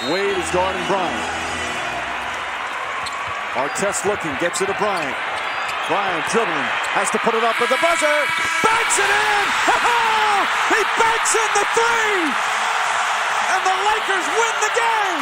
Wade is guarding Bryant. Artest looking, gets it to Bryant. Bryant dribbling, has to put it up with the buzzer. Banks it in! He banks in the three! And the Lakers win the game!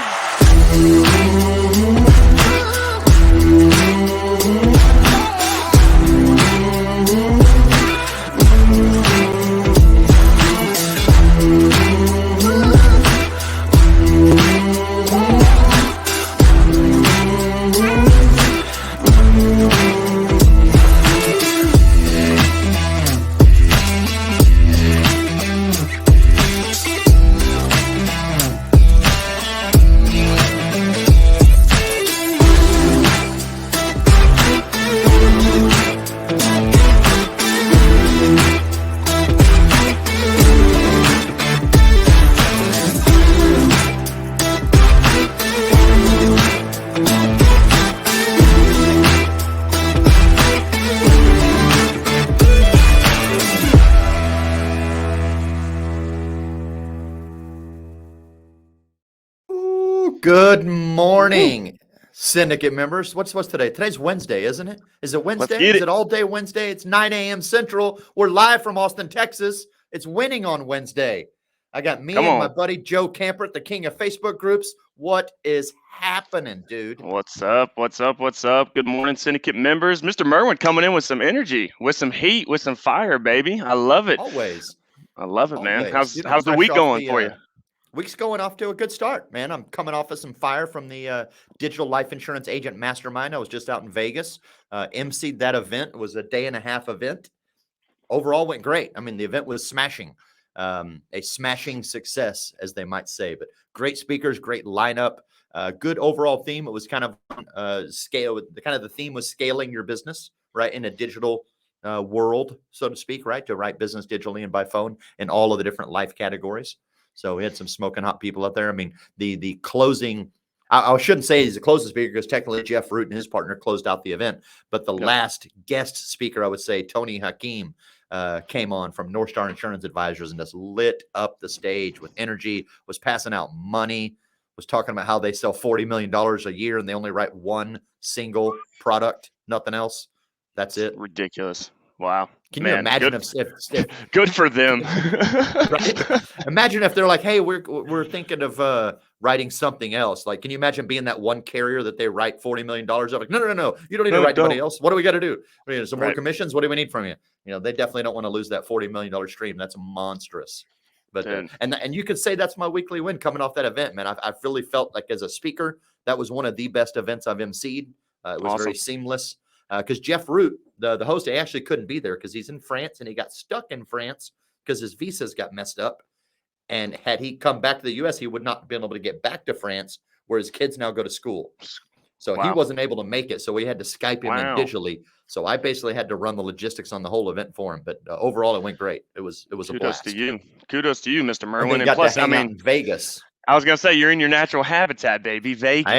Good morning, Syndicate members. What's today? Today's Wednesday, isn't it? Is it Wednesday? Is it all day Wednesday? It's 9 a.m. Central. We're live from Austin, Texas. It's winning on Wednesday. I got me and my buddy Joe Campert, the king of Facebook groups. What is happening, dude? What's up? What's up? What's up? Good morning, Syndicate members. Mr. Merwin coming in with some energy, with some heat, with some fire, baby. I love it. Always. I love it, man. How's the the week going for you? Week's going off to a good start, man. I'm coming off of some fire from the Digital Life Insurance Agent Mastermind. I was just out in Vegas, emceed that event. It was a day-and-a-half event. Overall went great. I mean, the event was smashing, a smashing success, as they might say. But great speakers, great lineup, good overall theme. It was kind of scale. The theme was scaling your business, right, in a digital world, so to speak, right, to write business digitally and by phone in all of the different life categories. So we had some smoking hot people up there. I mean, the closing, I shouldn't say he's the closing speaker because technically Jeff Root and his partner closed out the event. But the last guest speaker, I would say, Tony Hakeem, came on from North Star Insurance Advisors and just lit up the stage with energy, was passing out money, was talking about how they sell $40 million a year and they only write one single product, nothing else. That's it. Ridiculous. Wow. Can you imagine if good for them? Right? Imagine if they're like, hey, we're thinking of writing something else. Like, can you imagine being that one carrier that they write $40 million of? Like, no. You don't need to write anybody else. What do we got to do? Some more commissions? What do we need from you? They definitely don't want to lose that $40 million stream. That's monstrous. But and you could say that's my weekly win coming off that event, man. I've really felt like as a speaker, that was one of the best events I've emceed. It was very seamless. Because Jeff Root, the host, he actually couldn't be there because he's in France and he got stuck in France because his visas got messed up. And had he come back to the U.S., he would not have been able to get back to France where his kids now go to school. So he wasn't able to make it. So we had to Skype him in digitally. So I basically had to run the logistics on the whole event for him. But overall, it went great. It was a blast. Kudos to you, Mr. Merwin. And plus, in Vegas. I was gonna say you're in your natural habitat, baby. Vegas. I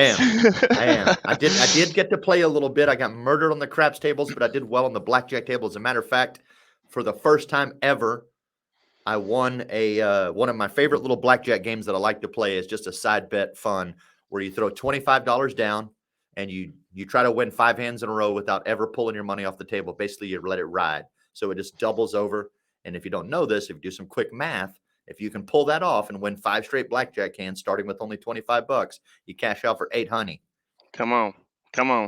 am. I did get to play a little bit. I got murdered on the craps tables, but I did well on the blackjack table. As a matter of fact, for the first time ever, I won one of my favorite little blackjack games that I like to play. Is just a side bet fun where you throw $25 down and you try to win 5 hands in a row without ever pulling your money off the table. Basically, you let it ride. So it just doubles over. And if you don't know this, if you do some quick math, if you can pull that off and win 5 straight blackjack hands, starting with only $25, you cash out for $800. Come on.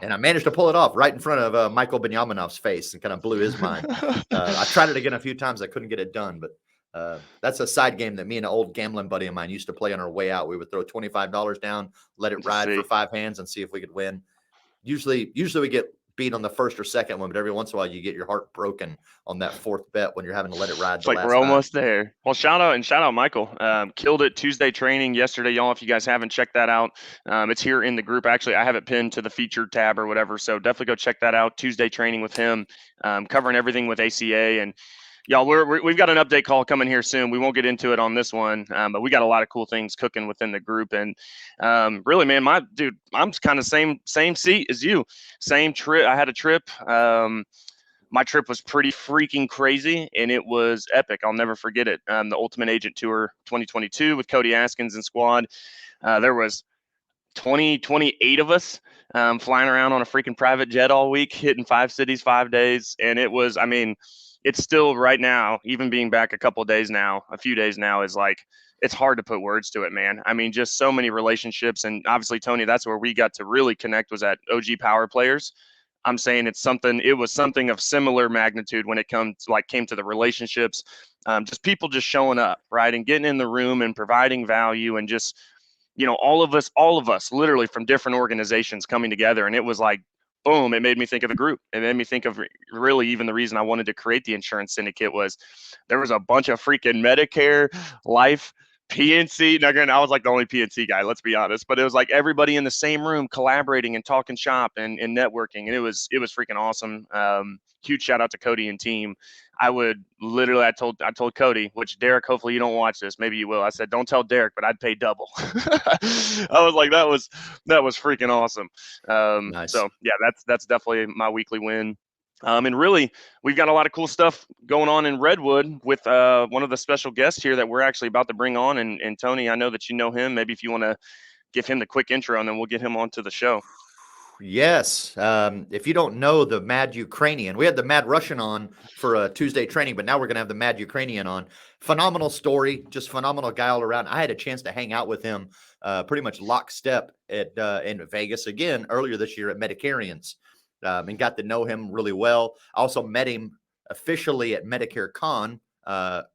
And I managed to pull it off right in front of Michael Benyaminanov's face and kind of blew his mind. I tried it again a few times. I couldn't get it done, but that's a side game that me and an old gambling buddy of mine used to play on our way out. We would throw $25 down, let it ride for 5 hands and see if we could win. Usually we get beat on the first or second one, but every once in a while you get your heart broken on that 4th bet when you're having to let it ride. It's like we're almost there. Well, shout out Michael. Killed it Tuesday training yesterday, y'all. If you guys haven't checked that out, it's here in the group. Actually, I have it pinned to the featured tab or whatever. So definitely go check that out. Tuesday training with him, covering everything with ACA. And y'all, we've got an update call coming here soon. We won't get into it on this one, but we got a lot of cool things cooking within the group. And really, man, I'm kind of same seat as you. Same trip. I had a trip my trip was pretty freaking crazy, and it was epic. I'll never forget it. The Ultimate Agent Tour 2022 with Cody Askins and squad. There was 28 of us flying around on a freaking private jet all week, hitting 5 cities, 5 days. And it was, I mean, it's still right now, even being back a few days now, is like, it's hard to put words to it, man. I mean, just so many relationships. And obviously, Tony, that's where we got to really connect, was at OG Power Players. I'm saying it was something of similar magnitude when it came to the relationships, just people just showing up, right, and getting in the room and providing value, and just, all of us literally from different organizations coming together. And it was like, boom, it made me think of the group. It made me think of really even the reason I wanted to create the insurance syndicate was there was a bunch of freaking Medicare, life, PNC. Now, again, I was like the only PNC guy, let's be honest, but it was like everybody in the same room collaborating and talking shop and networking. And it was freaking awesome. Huge shout out to Cody and team. I told Cody, which Derek, hopefully you don't watch this, maybe you will. I said, don't tell Derek, but I'd pay double. I was like, that was freaking awesome. Nice. So yeah, that's definitely my weekly win. And really, we've got a lot of cool stuff going on in Redwood with one of the special guests here that we're actually about to bring on. And Tony, I know that you know him. Maybe if you want to give him the quick intro, and then we'll get him onto the show. Yes. If you don't know the Mad Ukrainian, we had the Mad Russian on for a Tuesday training, but now we're going to have the Mad Ukrainian on. Phenomenal story, just phenomenal guy all around. I had a chance to hang out with him pretty much lockstep in Vegas again earlier this year at Medicarians, and got to know him really well. I also met him officially at Medicare Con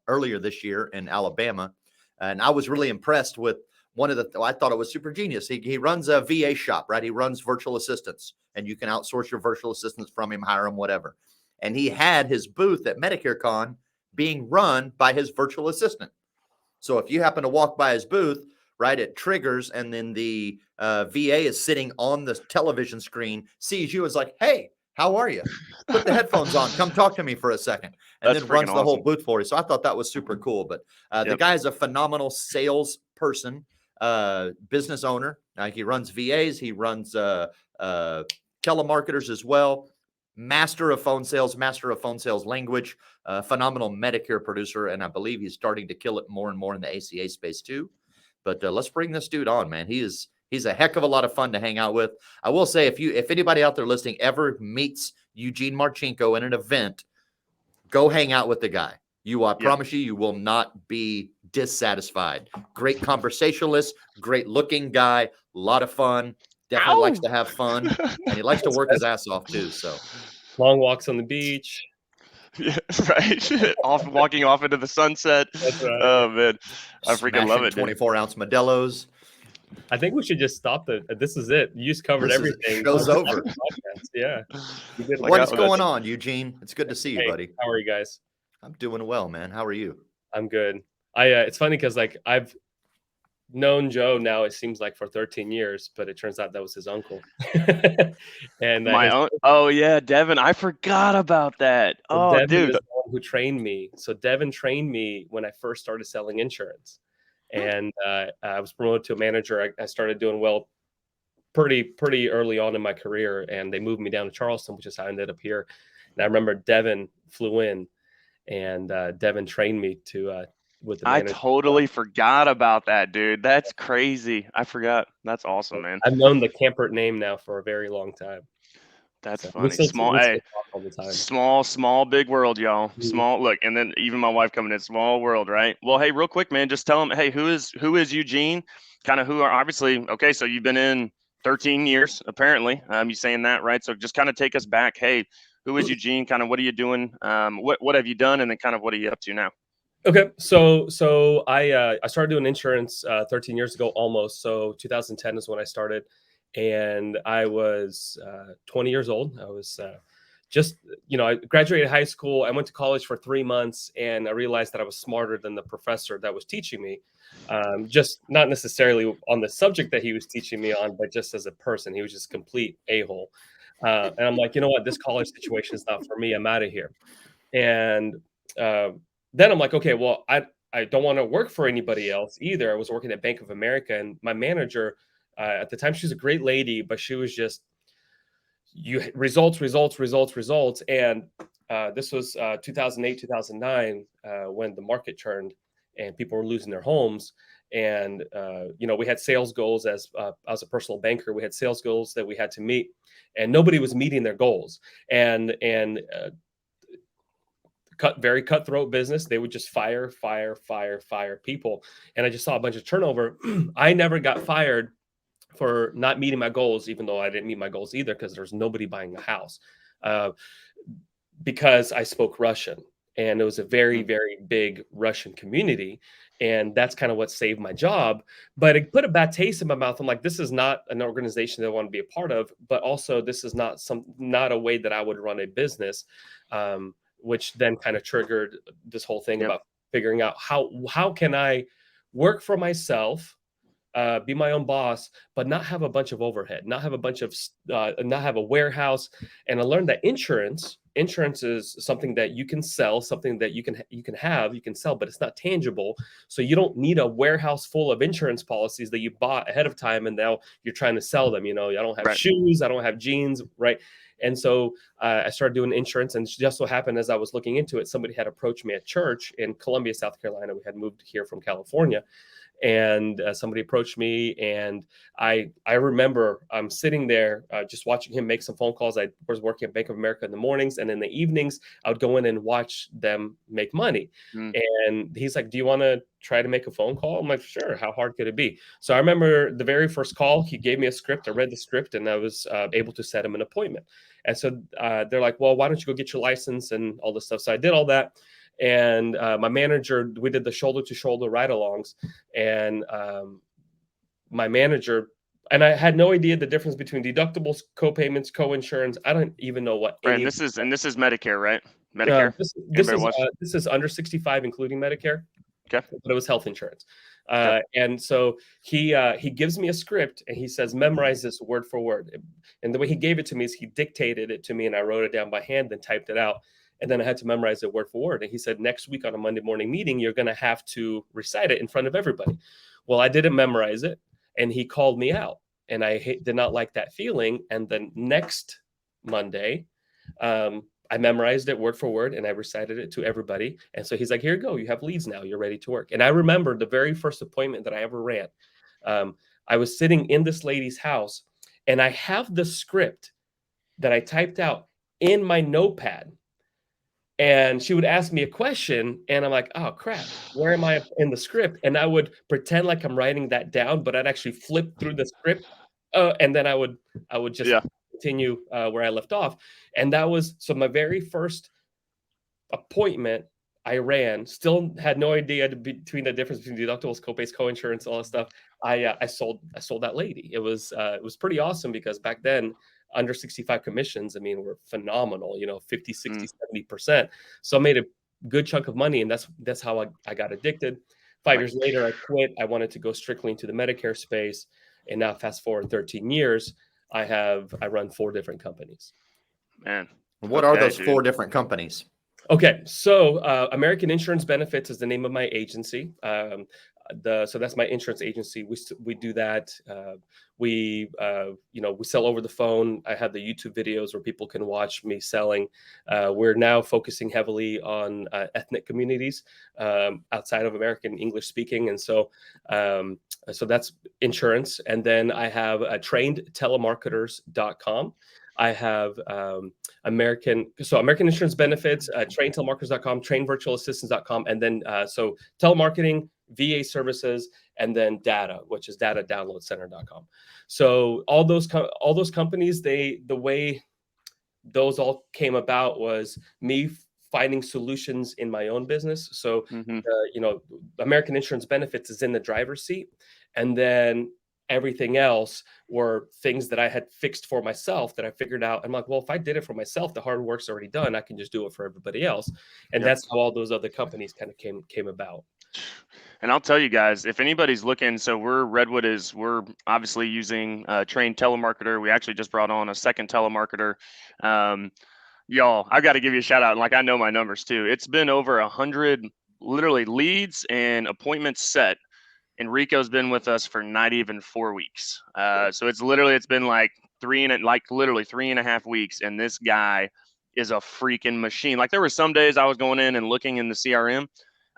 earlier this year in Alabama, and I was really impressed with I thought it was super genius. He runs a VA shop, right? He runs virtual assistants, and you can outsource your virtual assistants from him, hire him, whatever. And he had his booth at Medicare Con being run by his virtual assistant. So if you happen to walk by his booth, right, it triggers, and then the VA is sitting on the television screen, sees you, is like, hey, how are you? Put the headphones on. Come talk to me for a second. And That's then runs the awesome. whole booth for you. So I thought that was super cool. But the guy is a phenomenal sales person. Business owner. He runs VAs. He runs telemarketers as well. Master of phone sales language. Phenomenal Medicare producer, and I believe he's starting to kill it more and more in the ACA space too. But let's bring this dude on, man. He's a heck of a lot of fun to hang out with. I will say, if anybody out there listening ever meets Eugene Marchenko in an event, go hang out with the guy. I promise you will not be dissatisfied. Great conversationalist, great looking guy, a lot of fun. Definitely likes to have fun, and he likes to work his ass off too. So long walks on the beach. Yeah, right. Walking off into the sunset. That's right. Oh man, I freaking love it. 24-ounce Modelo's. I think we should just stop it. This is it. You just covered everything. Show's over. Yeah. What's going on, Eugene? It's good to see you, buddy. How are you guys? I'm doing well, man. How are you? I'm good. It's funny because I've known Joe now, it seems like, for 13 years, but it turns out that was his uncle. And oh yeah, Devin. I forgot about that. Oh, Devin dude, is the one who trained me. So Devin trained me when I first started selling insurance, and I was promoted to a manager. I started doing well pretty early on in my career, and they moved me down to Charleston, which is how I ended up here. And I remember Devin flew in, and Devin trained me with the manager. I totally forgot about that, dude. That's crazy. I forgot. That's awesome, man. I've known the Campert name now for a very long time. That's So funny. Small, big world, y'all. Mm-hmm. Small. Look, and then even my wife coming in, small world, right? Well, hey, real quick, man, just tell them, hey, who is Eugene? Kind of obviously, okay, so you've been in 13 years, apparently. You saying that, right? So just kind of take us back. Hey, who is Eugene? Kind of what are you doing? What have you done? And then kind of what are you up to now? Okay, so I started doing insurance 13 years ago almost. So 2010 is when I started, and I was 20 years old. I was I graduated high school. I went to college for 3 months, and I realized that I was smarter than the professor that was teaching me. Just not necessarily on the subject that he was teaching me on, but just as a person. He was just complete a-hole. And I'm like, you know what? This college situation is not for me. I'm out of here. And then I'm like, okay, well, I don't want to work for anybody else either. I was working at Bank of America, and my manager at the time, she was a great lady, but she was just results. And This was 2008, 2009, when the market turned and people were losing their homes. And we had sales goals as a personal banker. We had sales goals that we had to meet, and nobody was meeting their goals. And very cutthroat business. They would just fire people, and I just saw a bunch of turnover. I never got fired for not meeting my goals, even though I didn't meet my goals either, because there's nobody buying a house. Because I spoke Russian, and it was a very, very big Russian community. And that's kind of what saved my job. But it put a bad taste in my mouth. I'm like, this is not an organization that I want to be a part of, but also this is not a way that I would run a business, which then kind of triggered this whole thing about figuring out how can I work for myself, be my own boss, but not have a bunch of overhead, not have a warehouse. And I learned that insurance is something that you can sell, something that you can sell, but it's not tangible. So you don't need a warehouse full of insurance policies that you bought ahead of time, and now you're trying to sell them. I don't have shoes, I don't have jeans, right? And so I started doing insurance, and just so happened as I was looking into it, somebody had approached me at church in Columbia, South Carolina. We had moved here from California. And somebody approached me, and I remember I'm sitting there just watching him make some phone calls. I was working at Bank of America in the mornings, and in the evenings I would go in and watch them make money. And he's like, "Do you want to try to make a phone call?" I'm like, "Sure. How hard could it be?" So I remember the very first call, he gave me a script. I read the script, and I was able to set him an appointment. And so they're like, "Well, why don't you go get your license and all this stuff?" So I did all that. And my manager, we did the shoulder-to-shoulder ride-alongs, and my manager, and I had no idea the difference between deductibles, co-payments, co-insurance. I don't even know what any. And this is Medicare, right? Medicare. This is under 65, including Medicare. Okay. But it was health insurance. And so he gives me a script, and he says, memorize this word for word. And the way he gave it to me is he dictated it to me, and I wrote it down by hand and typed it out. And then I had to memorize it word for word. And he said, next week on a Monday morning meeting, you're going to have to recite it in front of everybody. Well, I didn't memorize it, and he called me out, and I did not like that feeling. And then next Monday, I memorized it word for word, and I recited it to everybody. And so he's like, here you go. You have leads now. You're ready to work. And I remember the very first appointment that I ever ran. I was sitting in this lady's house, and I have the script that I typed out in my notepad. And she would ask me a question, and I'm like, oh, crap, where am I in the script? And I would pretend like I'm writing that down, but I'd actually flip through the script. And then I would just continue where I left off. And that was, so my very first appointment I ran, still had no idea between the difference between deductibles, copays, co-insurance, all that stuff. I sold that lady. It was pretty awesome, because back then, under 65 commissions, I mean, were phenomenal, 50, 60, 70%. So I made a good chunk of money, and that's how I got addicted. 5 years later, I quit. I wanted to go strictly into the Medicare space. And now fast forward 13 years, I run 4 different companies. Man. What are those 4 different companies? Okay. So American Insurance Benefits is the name of my agency. So that's my insurance agency. We do that. We sell over the phone. I have the YouTube videos where people can watch me selling. We're now focusing heavily on ethnic communities outside of American English speaking. And so that's insurance. And then I have trainedtelemarketers.com. I have American Insurance Benefits, trainedtelemarketers.com, trainedvirtualassistants.com, and then so telemarketing, VA services, and then data, which is datadownloadcenter.com. So all those companies, the way those all came about was me finding solutions in my own business. So American Insurance Benefits is in the driver's seat, and then everything else were things that I had fixed for myself that I figured out. I'm like, well, if I did it for myself, the hard work's already done. I can just do it for everybody else. And that's how all those other companies kind of came about. And I'll tell you guys, if anybody's looking, so we're obviously using Trained Telemarketer. We actually just brought on a second telemarketer. Y'all, I've got to give you a shout out. Like, I know my numbers too. It's been over 100 literally leads and appointments set. And Rico's been with us for not even 4 weeks. So it's been like 3.5 weeks. And this guy is a freaking machine. Like there were some days I was going in and looking in the CRM.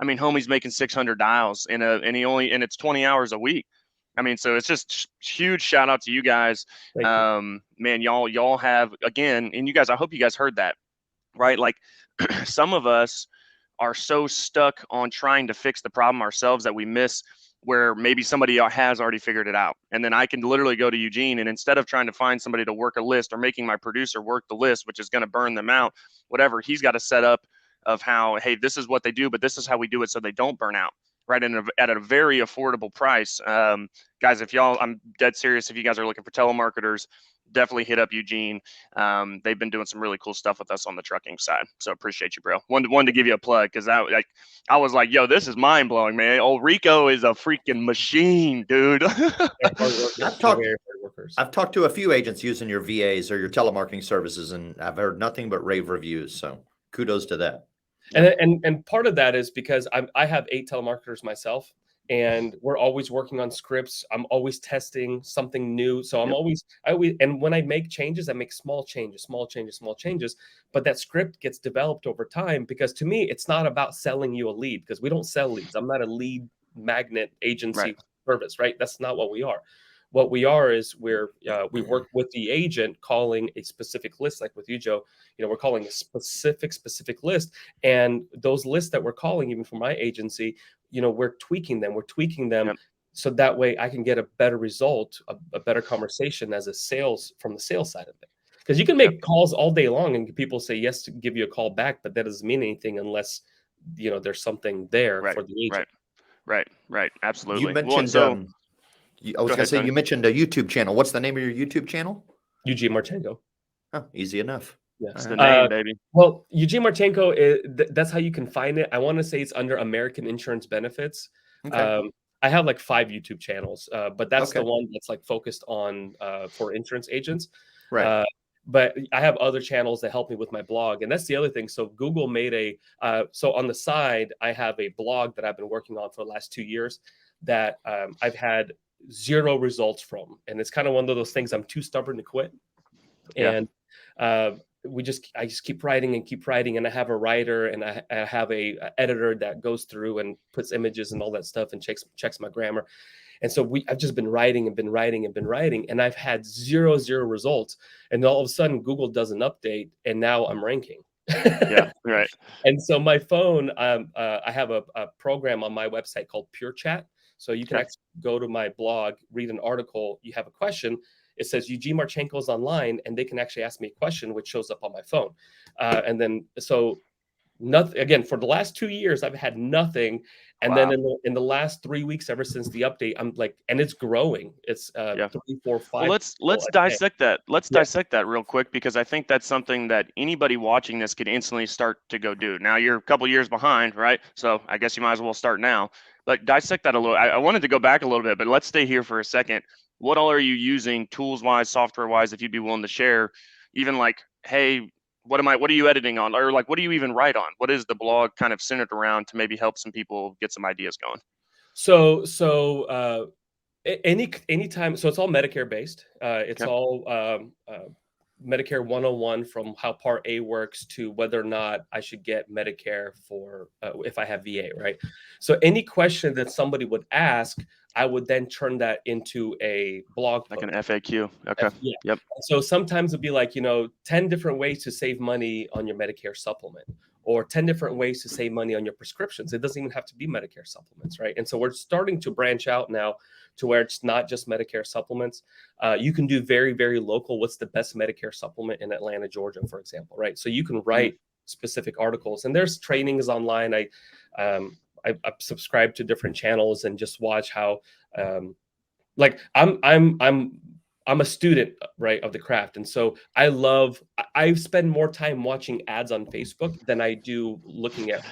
I mean, homie's making 600 dials and it's 20 hours a week. I mean, so it's just huge shout out to you guys. Thank you. Man, y'all have, again, and you guys, I hope you guys heard that, right? Like some of us are so stuck on trying to fix the problem ourselves that we miss where maybe somebody has already figured it out. And then I can literally go to Eugene, and instead of trying to find somebody to work a list or making my producer work the list, which is going to burn them out, whatever, he's got a setup of how, hey, this is what they do, but this is how we do it so they don't burn out, right? And at a very affordable price. Guys, if y'all, I'm dead serious, if you guys are looking for telemarketers, definitely hit up Eugene. They've been doing some really cool stuff with us on the trucking side. So appreciate you, bro. Wanted to give you a plug because I was like, yo, this is mind blowing, man. Old Rico is a freaking machine, dude. I've talked to a few agents using your VAs or your telemarketing services, and I've heard nothing but rave reviews. So kudos to that. And part of that is because I have 8 telemarketers myself, and we're always working on scripts. I'm always testing something new. So and when I make changes, I make small changes. But that script gets developed over time, because to me, it's not about selling you a lead, because we don't sell leads. I'm not a lead magnet agency service, right? That's not what we are. What we are is we work with the agent calling a specific list, like with you, Joe. We're calling a specific list, and those lists that we're calling, even for my agency, we're tweaking them. So that way I can get a better result, a better conversation from the sales side of it. Because you can make calls all day long and people say yes to give you a call back, but that doesn't mean anything unless there's something there for the agent. Right. Absolutely. You mentioned I was going to say, you mentioned a YouTube channel. What's the name of your YouTube channel? Eugene Marchenko. Oh, easy enough. Yeah. That's the name, baby. Well, Eugene Marchenko, that's how you can find it. I want to say it's under American Insurance Benefits. Okay. I have like 5 YouTube channels, but that's the one that's like focused on for insurance agents. Right. But I have other channels that help me with my blog. And that's the other thing. So Google made so on the side, I have a blog that I've been working on for the last 2 years that I've had 0 results from. And it's kind of one of those things I'm too stubborn to quit. And I just keep writing, and I have a writer, and I have a editor that goes through and puts images and all that stuff and checks my grammar. And so I've just been writing, and I've had zero results. And all of a sudden Google does an update, and now I'm ranking. Yeah, right. And so my phone, I have a program on my website called Pure Chat. So you can actually go to my blog, read an article, you have a question, it says Eugene Marchenko is online, and they can actually ask me a question, which shows up on my phone. And then, so nothing, again, for the last 2 years, I've had nothing. And then in the last 3 weeks, ever since the update, I'm like, and it's growing. It's 3, 4, 5. Well, let's dissect that. Let's dissect that real quick, because I think that's something that anybody watching this could instantly start to go do. Now you're a couple years behind, right? So I guess you might as well start now. But dissect that a little. I wanted to go back a little bit, but let's stay here for a second. What all are you using tools-wise, software-wise, if you'd be willing to share? Even like, hey, what are you editing on? Or like, what do you even write on? What is the blog kind of centered around to maybe help some people get some ideas going? So anytime, so it's all Medicare based. It's all Medicare 101, from how Part A works to whether or not I should get Medicare for if I have VA, right? So any question that somebody would ask, I would then turn that into a blog like post. An FAQ. Okay. Yeah. Yep. So sometimes it'd be like, 10 different ways to save money on your Medicare supplement, or 10 different ways to save money on your prescriptions. It doesn't even have to be Medicare supplements, right? And so we're starting to branch out now to where it's not just Medicare supplements. You can do very, very local. What's the best Medicare supplement in Atlanta, Georgia, for example, right? So you can write specific articles, and there's trainings online. I subscribe to different channels and just watch how, like I'm a student, right, of the craft. And so I spend more time watching ads on Facebook than I do looking at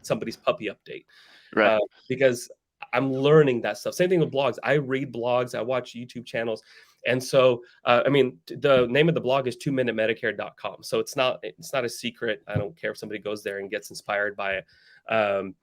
somebody's puppy update. Right. Because I'm learning that stuff. Same thing with blogs. I read blogs, I watch YouTube channels. And so, the name of the blog is 2minutemedicare.com. So it's not a secret. I don't care if somebody goes there and gets inspired by it. And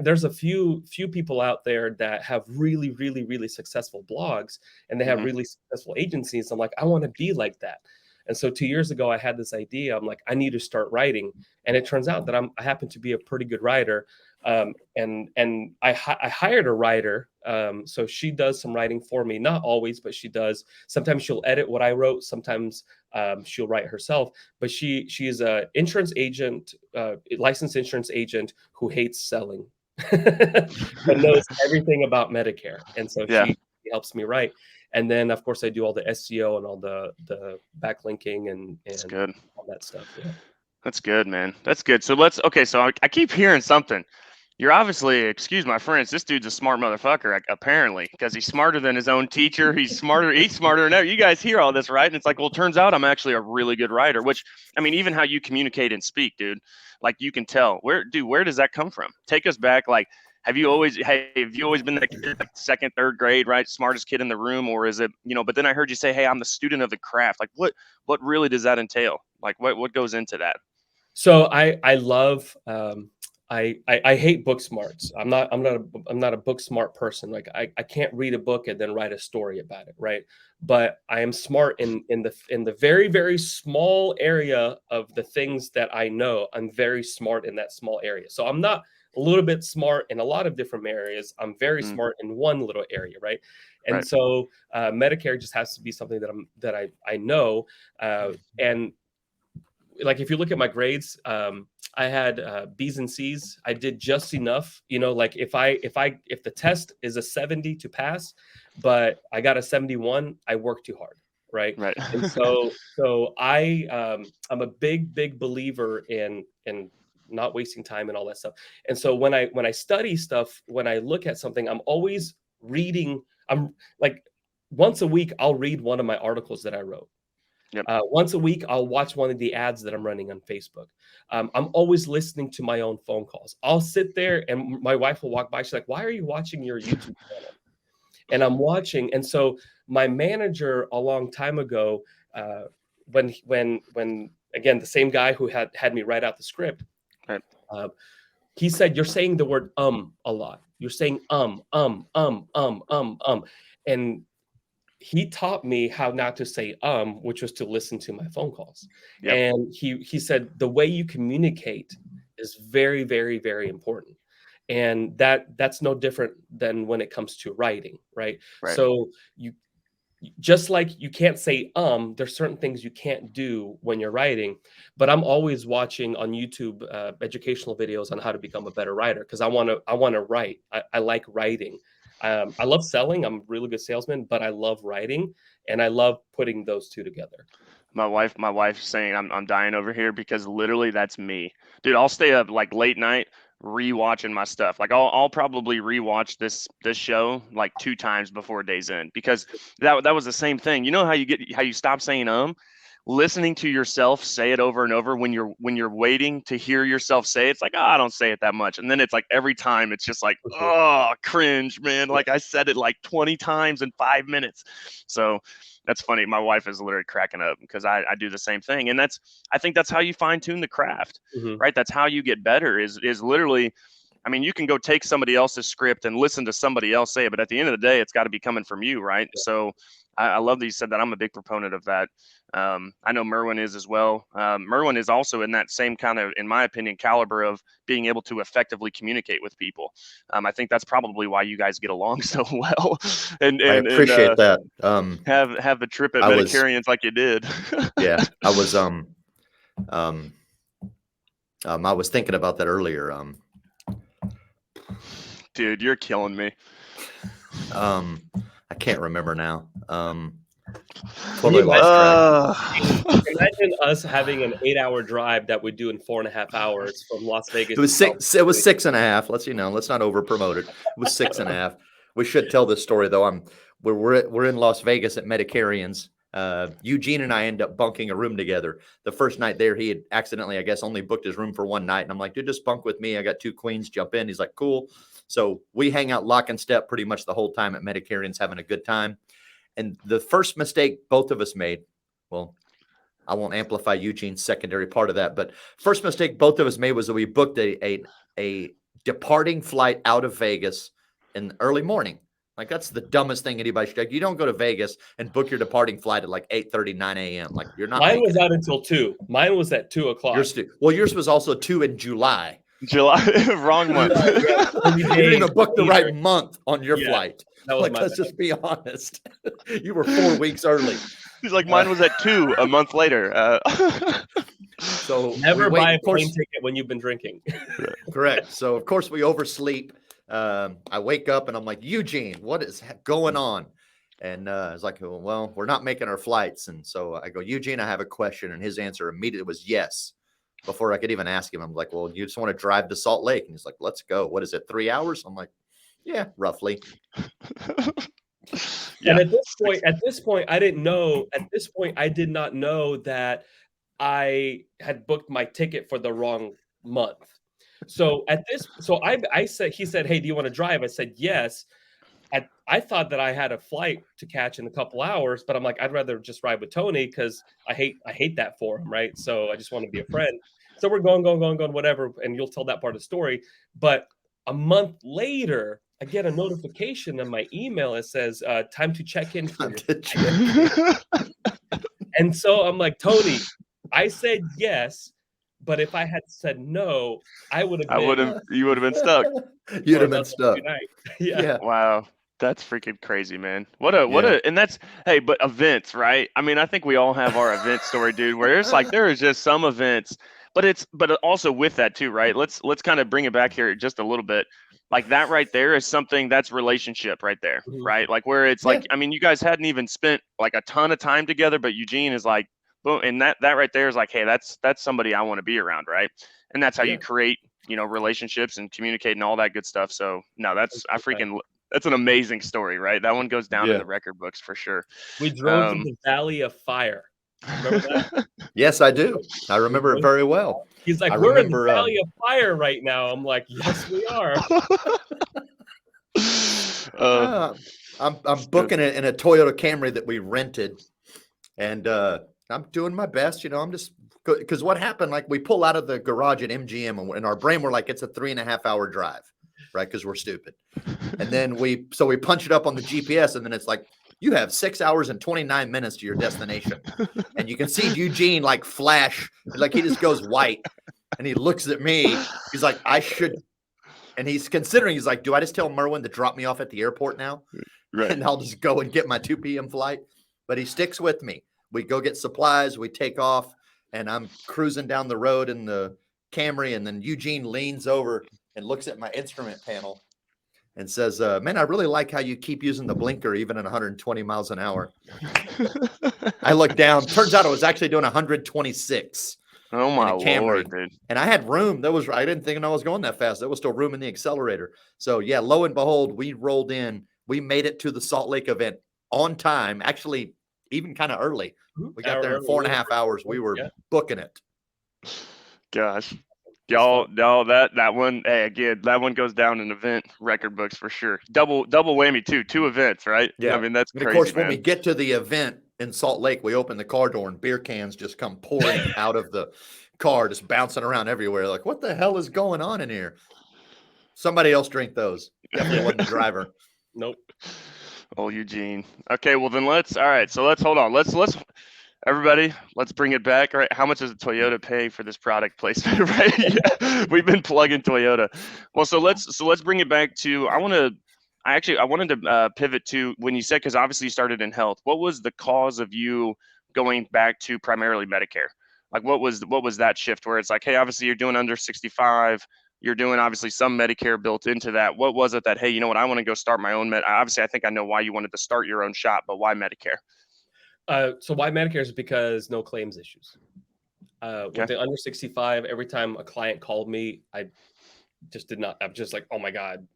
there's a few people out there that have really, really, really successful blogs, and they have really successful agencies. I'm like, I want to be like that. And so 2 years ago, I had this idea. I'm like, I need to start writing. And it turns out that I happen to be a pretty good writer. And I hired a writer. So she does some writing for me, not always, but she does. Sometimes she'll edit what I wrote. Sometimes she'll write herself. But she is a insurance agent, licensed insurance agent who hates selling, but knows everything about Medicare. And so Yeah. she helps me write. And then, of course, I do all the SEO and all the backlinking and good. all that stuff. Yeah. That's good, man. That's good. So so I keep hearing something. You're obviously, excuse my French, this dude's a smart motherfucker, apparently, because he's smarter than his own teacher. He's smarter than ever. You guys hear all this, right? And it's like, well, it turns out I'm actually a really good writer, which, I mean, even how you communicate and speak, dude, like you can tell. Where does that come from? Take us back. Like, have you always been that kid, like second, third grade, right? Smartest kid in the room? Or is it, but then I heard you say, hey, I'm the student of the craft. Like, what really does that entail? Like, what goes into that? So I love, I hate book smarts. I'm not a book smart person. Like I can't read a book and then write a story about it, right? But I am smart in the very, very small area of the things that I know. I'm very smart in that small area. So I'm not a little bit smart in a lot of different areas. I'm very smart in one little area, right? And Right. so Medicare just has to be something that I know. And like if you look at my grades, I had B's and C's. I did just enough, like if the test is a 70 to pass, but I got a 71, I worked too hard, right? Right. And so I'm a big believer in not wasting time and all that stuff. And so when I study stuff, when I look at something, I'm always reading. I'm like once a week I'll read one of my articles that I wrote. Yep. Once a week, I'll watch one of the ads that I'm running on Facebook. I'm always listening to my own phone calls. I'll sit there and my wife will walk by. She's like, why are you watching your YouTube channel? And I'm watching. And so my manager a long time ago, when again, the same guy who had me write out the script, right. He said, you're saying the word a lot. You're saying and he taught me how not to say which was to listen to my phone calls. Yep. And he said the way you communicate is very, very, very important. And that's no different than when it comes to writing, right? So you just like you can't say there's certain things you can't do when you're writing, but I'm always watching on YouTube educational videos on how to become a better writer because I want to write. I like writing. I love selling. I'm a really good salesman, but I love writing and I love putting those two together. My wife's saying I'm dying over here because literally that's me, dude. I'll stay up like late night rewatching my stuff. Like I'll probably rewatch this show like 2 times before day's end because that was the same thing. You know how you stop saying listening to yourself say it over and over when you're waiting to hear yourself say it, it's like, I don't say it that much. And then it's like every time it's just like, oh, cringe, man. Like I said it like 20 times in 5 minutes. So that's funny. My wife is literally cracking up because I do the same thing. And I think that's how you fine tune the craft, right? That's how you get better is literally, I mean, you can go take somebody else's script and listen to somebody else say it, but at the end of the day, it's got to be coming from you, right? Yeah. So I love that you said that. I'm a big proponent of that. I know Merwin is as well. Merwin is also in that same kind of, in my opinion, caliber of being able to effectively communicate with people. I think that's probably why you guys get along so well. And I appreciate that. Have the trip at Medicarians like you did. Yeah, I was I was thinking about that earlier. Dude, you're killing me. I can't remember now. Totally lost track. Imagine us having an 8-hour drive that we do in 4.5 hours from Las Vegas. It was 6. It was 6.5. Let's not over promote it. It was 6.5. We should tell this story though. We're in Las Vegas at Medicarians. Eugene and I end up bunking a room together. The first night there, he had accidentally, I guess, only booked his room for one night. And I'm like, dude, just bunk with me. I got 2 queens, jump in. He's like, cool. So we hang out lock and step pretty much the whole time at Medicarians, having a good time. And the first mistake both of us made, well, I won't amplify Eugene's secondary part of that, but first mistake both of us made was that we booked a departing flight out of Vegas in the early morning. Like, that's the dumbest thing anybody should do. You don't go to Vegas and book your departing flight at like 8:30, 9 a.m. Like, you're not. Mine was making out until 2. Mine was at 2 o'clock. Yours was also 2 in July. July, wrong month. You didn't even book the right month on your flight. That was Like, my let's bad. just be honest. You were 4 weeks early. He's like, mine was at 2 a month later. So Never we wait, buy a of course, plane ticket when you've been drinking. correct. So of course we oversleep. I wake up and I'm like, Eugene, what is going on? And it's like, well, we're not making our flights. And so I go, Eugene, I have a question. And his answer immediately was yes. Before I could even ask him, I'm like, well, you just want to drive to Salt Lake? And he's like, let's go. What is it, 3 hours? I'm like, yeah, roughly. And at this point, I didn't know. At this point, I did not know that I had booked my ticket for the wrong month. So I said, he said, hey, do you want to drive? I said, yes. I thought that I had a flight to catch in a couple hours, but I'm like, I'd rather just ride with Tony because I hate that for him, right? So I just want to be a friend. So we're going, whatever, and you'll tell that part of the story. But a month later, I get a notification on my email. It says, time to check in. And so I'm like, Tony, I said yes, but if I had said no, you would have been stuck. You'd have been stuck. Yeah. Wow. That's freaking crazy, man. And that's, hey, but events, right? I mean, I think we all have our event story, dude, where it's like, there is just some events, but also with that too, right? Let's kind of bring it back here just a little bit. Like, that right there is something that's relationship right there, right? Like, where it's like, I mean, you guys hadn't even spent like a ton of time together, but Eugene is like, boom. And that right there is like, hey, that's somebody I want to be around. Right. And that's how you create, relationships and communicate and all that good stuff. So no, that's an amazing story, right? That one goes down in the record books for sure. We drove to the Valley of Fire. Remember that? Yes, I do. I remember it very well. He's like, we're in the Valley of Fire right now. I'm like, yes, we are. I'm booking it in a Toyota Camry that we rented, and I'm doing my best. I'm just, because what happened, like, we pull out of the garage at MGM, and in our brain we're like, it's a 3.5 hour drive, right? Because we're stupid. And then we punch it up on the GPS, and then it's like, you have 6 hours and 29 minutes to your destination. And you can see Eugene like flash, like he just goes white, and he looks at me. He's like, I should. And he's considering, he's like, do I just tell Merwin to drop me off at the airport now? Right. And I'll just go and get my 2 p.m. flight. But he sticks with me. We go get supplies. We take off, and I'm cruising down the road in the Camry. And then Eugene leans over and looks at my instrument panel and says, man, I really like how you keep using the blinker even at 120 miles an hour. I look down. Turns out I was actually doing 126. Oh my Lord, dude. And I had room. I didn't think I was going that fast. There was still room in the accelerator. So yeah, lo and behold, we rolled in. We made it to the Salt Lake event on time. Actually, even kind of early. We got there in 4.5 hours. We were booking it. Gosh. Y'all, that one, hey, again, that one goes down in event record books for sure. Double whammy too. 2 events, right? Yeah. I mean, that's crazy. Of course, when we get to the event in Salt Lake, we open the car door and beer cans just come pouring out of the car, just bouncing around everywhere. Like, what the hell is going on in here? Somebody else drink those. Definitely wasn't the driver. Nope. Oh, Eugene. Okay, well then let's hold on. Let's everybody, let's bring it back. All right. How much does Toyota pay for this product placement? Right. Yeah. We've been plugging Toyota. Well, so let's bring it back to, I wanted to pivot to when you said, because obviously you started in health. What was the cause of you going back to primarily Medicare? Like, what was that shift where it's like, hey, obviously you're doing under 65, you're doing obviously some Medicare built into that. What was it that, hey, you know what, I want to go start my own obviously I think I know why you wanted to start your own shop, but why Medicare? So why Medicare is because no claims issues. With the under 65, every time a client called me, I'm just like, oh my God,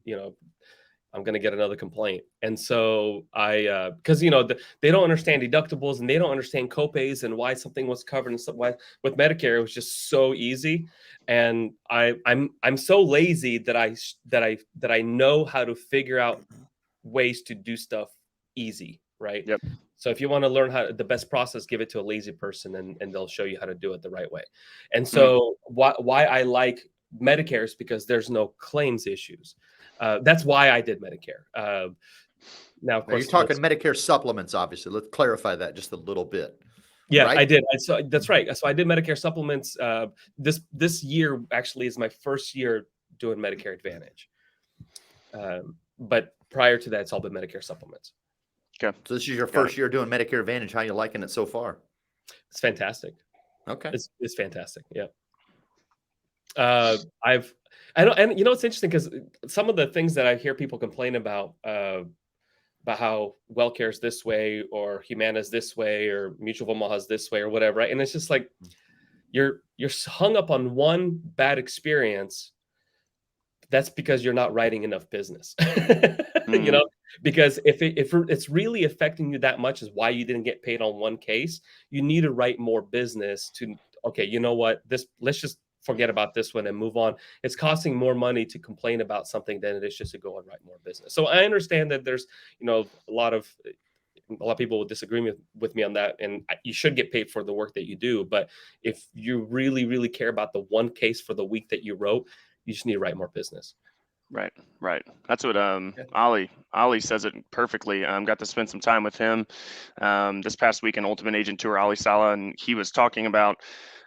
I'm going to get another complaint. And so because, they don't understand deductibles and they don't understand copays and why something was covered and stuff. Why with Medicare, it was just so easy. And I'm so lazy that I know how to figure out ways to do stuff easy. Right. Yep. So if you want to learn the best process, give it to a lazy person and they'll show you how to do it the right way. And so why I like Medicare is because there's no claims issues. That's why I did Medicare. Now, of Now you're course, talking Medicare supplements, obviously. Let's clarify that just a little bit. now, of Now you're course, talking Medicare supplements, obviously. Let's clarify that just a little bit. yeah, Right? I did. So that's right. So I did Medicare supplements. This year actually is my first year doing Medicare Advantage. But prior to that, it's all been Medicare supplements. Okay. So this is your Got first year doing Medicare Advantage. How you liking it so far? It's fantastic. Okay. It's fantastic. Yeah. I don't, and it's interesting because some of the things that I hear people complain about how WellCare is this way or Humana is this way or Mutual of Omaha is this way or whatever, right? And it's just like you're hung up on one bad experience. That's because you're not writing enough business. Because if it's really affecting you that much is why you didn't get paid on one case, you need to write more business to, okay, you know what, let's just forget about this one and move on. It's costing more money to complain about something than it is just to go and write more business. So I understand that there's, a lot of people will disagree with me on that, and you should get paid for the work that you do. But if you really, really care about the one case for the week that you wrote, you just need to write more business. Right. That's what Ollie says it perfectly. Got to spend some time with him this past week in Ultimate Agent Tour, Ollie Sala, and he was talking about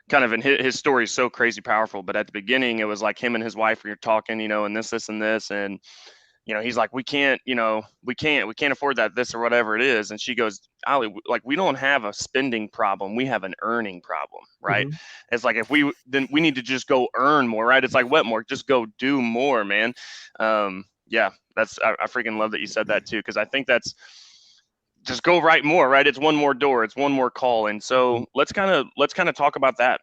kind of, and his story is so crazy powerful. But at the beginning, it was like him and his wife were talking, and this, and he's like, we can't afford that, this or whatever it is. And she goes, Ollie, like, we don't have a spending problem. We have an earning problem, right? Mm-hmm. It's like, then we need to just go earn more, right? It's like Wetmore, just go do more, man. Yeah, I freaking love that you said that too. Cause I think that's just go write more, right? It's one more door, it's one more call. And so let's kind of talk about that.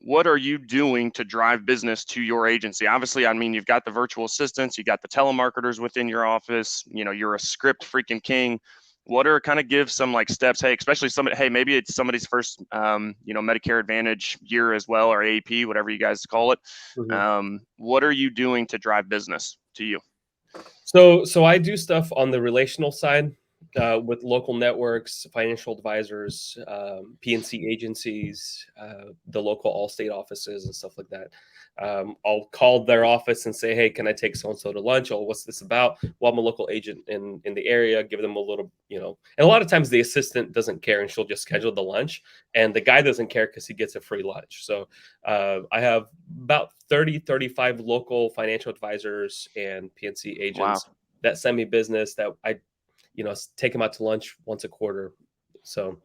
What are you doing to drive business to your agency? Obviously, I mean, you've got the virtual assistants, you got the telemarketers within your office, you're a script freaking king. What are kind of give some like steps? Hey, especially maybe it's somebody's first, Medicare Advantage year as well, or AAP, whatever you guys call it. Mm-hmm. What are you doing to drive business to you? So I do stuff on the relational side with local networks, financial advisors, PNC agencies, the local Allstate offices and stuff like that. I'll call their office and say, hey, can I take so-and-so to lunch? Oh, what's this about? Well, I'm a local agent in the area, give them a little, and a lot of times the assistant doesn't care and she'll just schedule the lunch, and the guy doesn't care because he gets a free lunch. So I have about 35 local financial advisors and PNC agents that send me business that I take them out to lunch once a quarter. So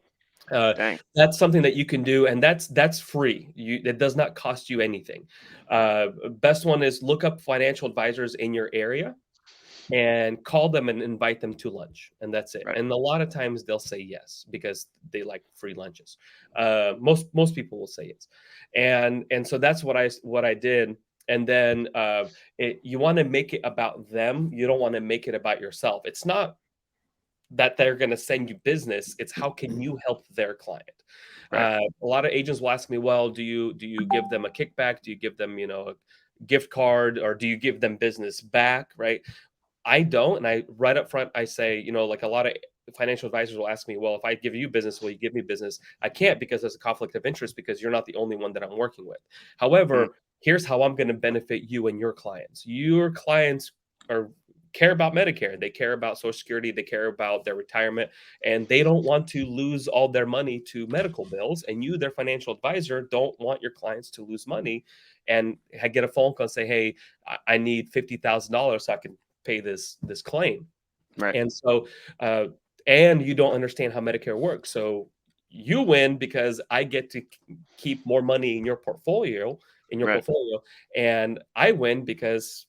that's something that you can do, and that's free. It does not cost you anything. Best one is look up financial advisors in your area and call them and invite them to lunch, and that's it. Right. And a lot of times they'll say yes because they like free lunches. Most people will say yes, and so that's what I did. And then you want to make it about them. You don't want to make it about yourself. It's not that they're going to send you business. It's how can you help their client. Right. A lot of agents will ask me, well, do you give them a kickback? Do you give them a gift card, or do you give them business back? Right. I don't. And I right up front, I say, like a lot of financial advisors will ask me, well, if I give you business, will you give me business? I can't, because there's a conflict of interest, because you're not the only one that I'm working with. However, here's how I'm going to benefit you and your clients. Your clients care about Medicare. They care about Social Security. They care about their retirement, and they don't want to lose all their money to medical bills. And you, their financial advisor, don't want your clients to lose money and get a phone call and say, hey, I need $50,000 so I can pay this claim. Right. And so, and you don't understand how Medicare works. So you win because I get to keep more money in your portfolio, and I win because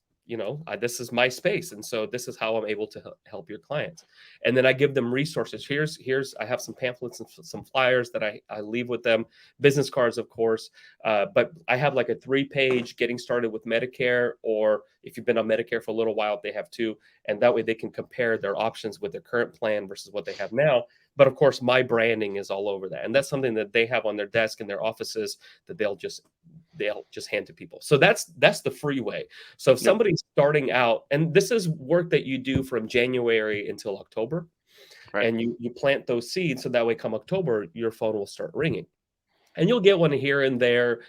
this is my space, and so this is how I'm able to help your clients. And then I give them resources. Here's I have some pamphlets and some flyers that I leave with them, business cards, of course, but I have like a 3-page getting started with Medicare, or if you've been on Medicare for a little while, they have 2, and that way they can compare their options with their current plan versus what they have now. But of course, my branding is all over that, and that's something that they have on their desk in their offices that they'll just hand to people. So that's the free way. So if somebody's starting out, and this is work that you do from January until October, and you plant those seeds, so that way come October, your phone will start ringing. And you'll get one here and there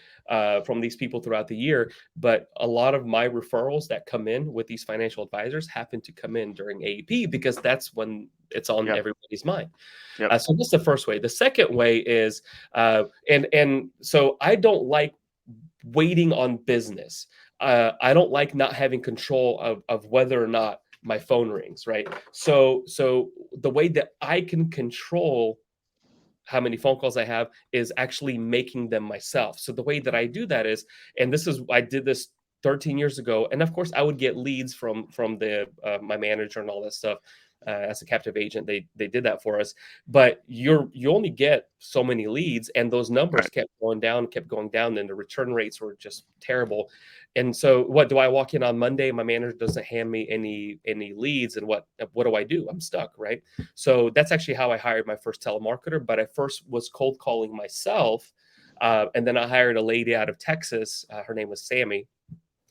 from these people throughout the year. But a lot of my referrals that come in with these financial advisors happen to come in during AEP because that's when it's on everybody's mind. So that's the first way. The second way is, and so I don't like waiting on business. I don't like not having control of whether or not my phone rings, right? So the way that I can control how many phone calls I have is actually making them myself. So the way that I do that is, and I did this 13 years ago, and of course I would get leads from the my manager and all that stuff. As a captive agent, they did that for us, but you only get so many leads, and those numbers kept going down, and the return rates were just terrible. And so, what do I walk in on Monday? My manager doesn't hand me any leads, and what do? I'm stuck, right? So that's actually how I hired my first telemarketer. But I first was cold calling myself, and then I hired a lady out of Texas. Her name was Sammy,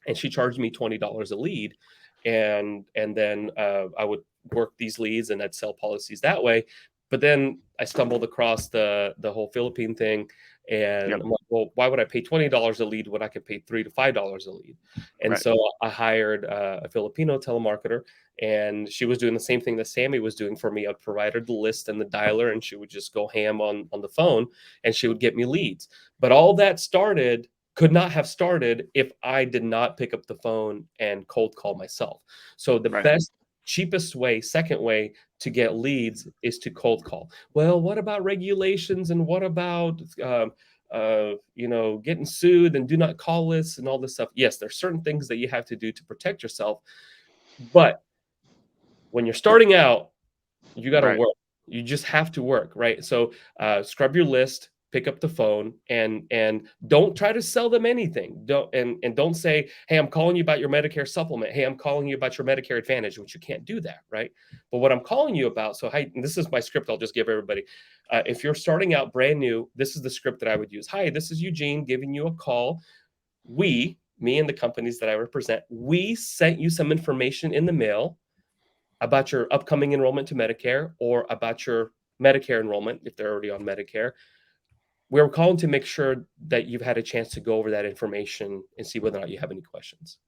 and she charged me $20 a lead, and then I would work these leads and I'd sell policies that way. But then I stumbled across the whole Philippine thing, and I'm like, well, why would I pay $20 a lead when I could pay $3 to $5 a lead? And so I hired a Filipino telemarketer, and she was doing the same thing that Sammy was doing for me. I'd provide her the list and the dialer, and she would just go ham on the phone, and she would get me leads. But all that could not have started if I did not pick up the phone and cold call myself. So the best, cheapest way, second way to get leads is to cold call. Well, what about regulations, and what about getting sued and do not call lists and all this stuff? Yes, there's certain things that you have to do to protect yourself, but when you're starting out, you got to work. You just have to work, right? So scrub your list, pick up the phone, and don't try to sell them anything. Don't say, hey, I'm calling you about your Medicare supplement. Hey, I'm calling you about your Medicare Advantage, which you can't do that, right? But what I'm calling you about, and this is my script I'll just give everybody. If you're starting out brand new, this is the script that I would use. Hi, this is Eugene giving you a call. Me and the companies that I represent, we sent you some information in the mail about your upcoming enrollment to Medicare, or about your Medicare enrollment if they're already on Medicare. We're calling to make sure that you've had a chance to go over that information and see whether or not you have any questions.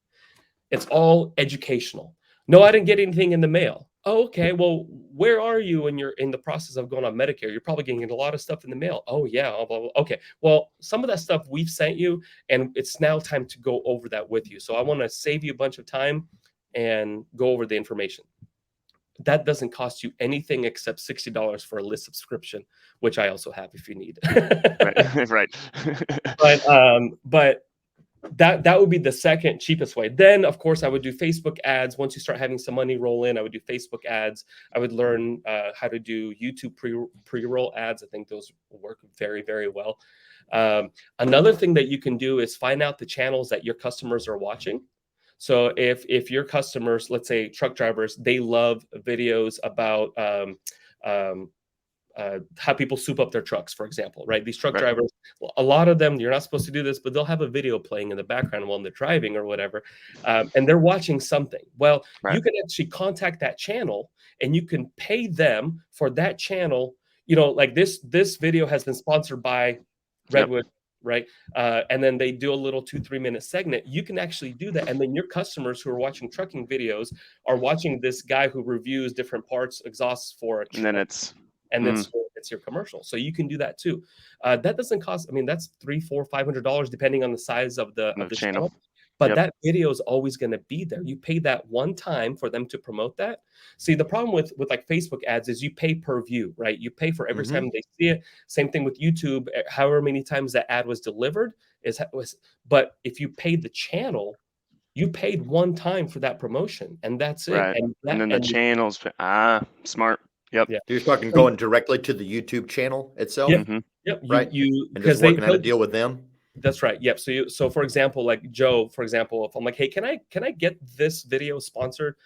It's all educational. No, I didn't get anything in the mail. Oh, okay. Well, where are you when you're in the process of going on Medicare? You're probably getting a lot of stuff in the mail. Oh, yeah. Blah, blah, blah. Okay. Well, some of that stuff we've sent you, and it's now time to go over that with you. So I want to save you a bunch of time and go over the information. That doesn't cost you anything except $60 for a list subscription, which I also have if you need. Right. But that would be the second cheapest way. Then, of course, I would do Facebook ads. Once you start having some money roll in, I would do Facebook ads. I would learn how to do YouTube pre-roll ads. I think those work very, very well. Another thing that you can do is find out the channels that your customers are watching. So if your customers, let's say truck drivers, they love videos about how people soup up their trucks, for example, right? These truck drivers, a lot of them, you're not supposed to do this, but they'll have a video playing in the background while they're driving or whatever, and they're watching something. Well, you can actually contact that channel, and you can pay them for that channel. Like this video has been sponsored by Redwood. Right. And then they do a little 2-3 minute segment. You can actually do that. And then your customers who are watching trucking videos are watching this guy who reviews different parts, exhausts for a truck. And then it's your commercial. So you can do that too. That doesn't cost, that's $300, $400, $500, depending on the size of the channel. But that video is always going to be there. You pay that one time for them to promote that. See, the problem with like Facebook ads is you pay per view, right? You pay for every time they see it. Same thing with YouTube. However many times that ad was delivered but if you paid the channel, you paid one time for that promotion, and that's it. Right. And then the channels, smart. Yep. Yeah. You're talking going directly to the YouTube channel itself. Yep. Right. And just working out a deal with them. That's right. Yep. So for example, like Joe, for example, if I'm like, hey, can I get this video sponsored?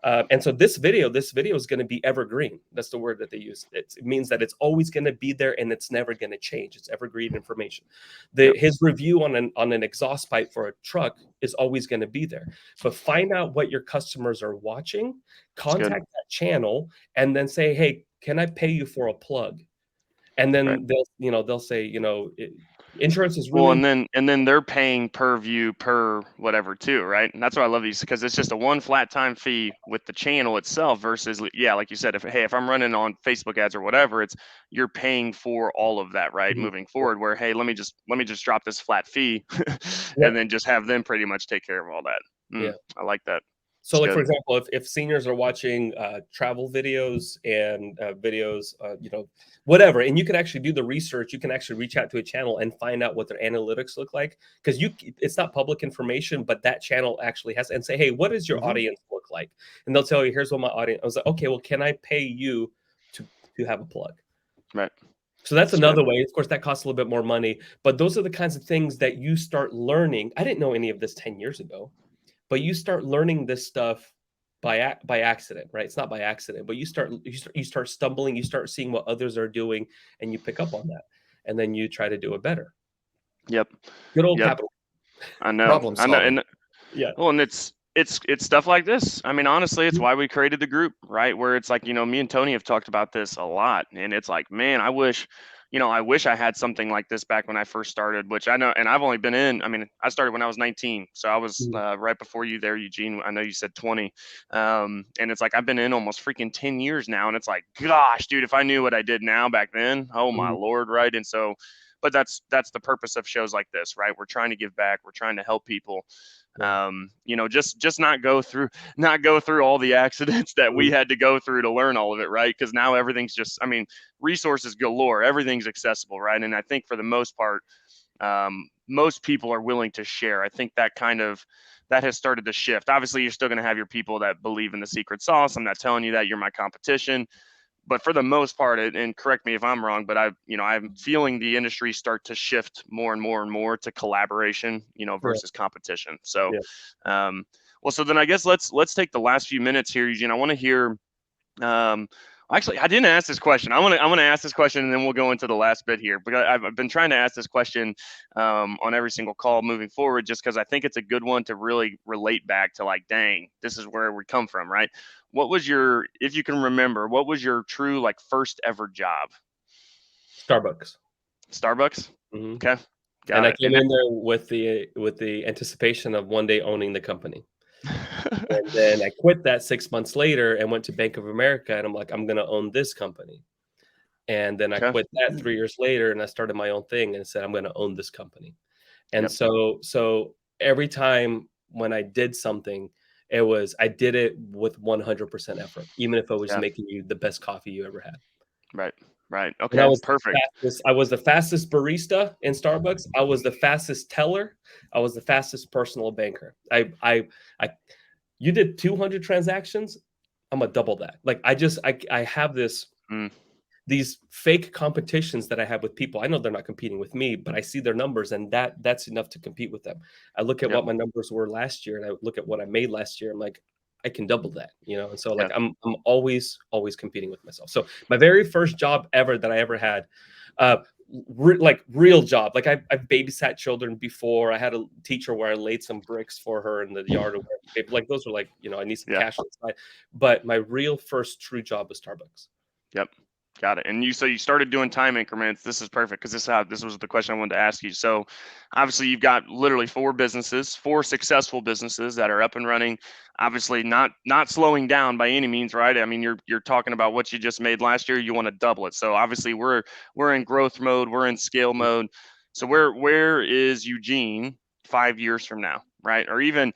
And so this video is going to be evergreen. That's the word that they use. It means that it's always going to be there and it's never going to change. It's evergreen information. His review on an exhaust pipe for a truck is always going to be there. But find out what your customers are watching, contact that channel, and then say, hey, can I pay you for a plug? And then they'll say, Insurance is Well, really and then they're paying per view per whatever too, right? And that's why I love these, because it's just a one flat time fee with the channel itself versus, yeah, like you said, if I'm running on Facebook ads or whatever, it's you're paying for all of that, right? Mhm. Moving forward, where hey, let me just drop this flat fee, Yeah. and then just have them pretty much take care of all that. Yeah. I like that. So, It's like for good. example, if seniors are watching travel videos and videos, whatever, and you can actually do the research, you can actually reach out to a channel and find out what their analytics look like, because it's not public information, but that channel actually has, and say, hey, what does your audience look like? And they'll tell you, here's what my audience. I was like, okay, well, can I pay you to have a plug? Right. So that's It's good. another way. Of course, that costs a little bit more money, but those are the kinds of things that you start learning. I didn't know any of this 10 years ago. But you start learning this stuff by accident, right? It's not by accident, but you start stumbling, you start seeing what others are doing, and you pick up on that, and then you try to do it better. Yep. Good old Yep. capital. I know. Problem I know. solving. And Yeah. well, and it's stuff like this. I mean, honestly, it's why we created the group, right? Where it's like, me and Tony have talked about this a lot, and it's like, man, I wish I had something like this back when I first started, which I know, and I've only been in. I mean, I started when I was 19, so I was Mhm. right before you there, Eugene. I know you said 20, and it's like I've been in almost freaking 10 years now, and it's like, gosh, dude, if I knew what I did now back then, oh my Mhm. lord, right? And so, but that's the purpose of shows like this, right? We're trying to give back, we're trying to help people, Yeah. just not go through all the accidents that we Mhm. had to go through to learn all of it, right? Because now everything's just, I mean, resources galore, everything's accessible, right? And I think for the most part, most people are willing to share. I think that has started to shift. Obviously, you're still going to have your people that believe in the secret sauce. I'm not telling you that you're my competition, but for the most part, and correct me if I'm wrong, but I'm feeling the industry start to shift more and more and more to collaboration, Yeah. versus competition. So, Yeah. well, so then I guess let's take the last few minutes here, Eugene. I want to hear. Um, Actually, I didn't ask this question. I'm gonna ask this question, and then we'll go into the last bit here, because I've been trying to ask this question on every single call moving forward, just because I think it's a good one to really relate back to, like, dang, this is where we come from, right? What was your, if you can remember, what was your true, like, first ever job? Starbucks. Starbucks. Mhm. Okay, And got I it. came in there with the anticipation of one day owning the company. And then I quit that 6 months later and went to Bank of America, and I'm like, I'm gonna own this company. And then I Okay. quit that 3 years later, and I started my own thing and said, I'm gonna own this company. And Yep. so every time when I did something, I did it with 100% effort, even if I was Yeah. making you the best coffee you ever had. Right. Right. And Okay. Perfect. I was the fastest barista in Starbucks. I was the fastest teller. I was the fastest personal banker. I you did 200 transactions, I'm gonna double that. Like I have Mm, these fake competitions that I have with people. I know they're not competing with me, but I see their numbers, and that's enough to compete with them. I look at yep. what my numbers were last year, and I look at what I made last year. I'm like, I can double that, And so Yeah. like I'm always competing with myself. So my very first job ever that I ever had, uh, like real job. Like I've babysat children before. I had a teacher where I laid some bricks for her in the yard or whatever. Like those were like, I need some Yeah. cash on the side. But my real first true job was Starbucks. Yep. Got it. And you started doing time increments. This is perfect, because this was the question I wanted to ask you. So obviously you've got literally four successful businesses that are up and running. Obviously not slowing down by any means, right? I mean, you're talking about what you just made last year. You want to double it. So obviously we're in growth mode. We're in scale mode. So where is Eugene 5 years from now, right? Or even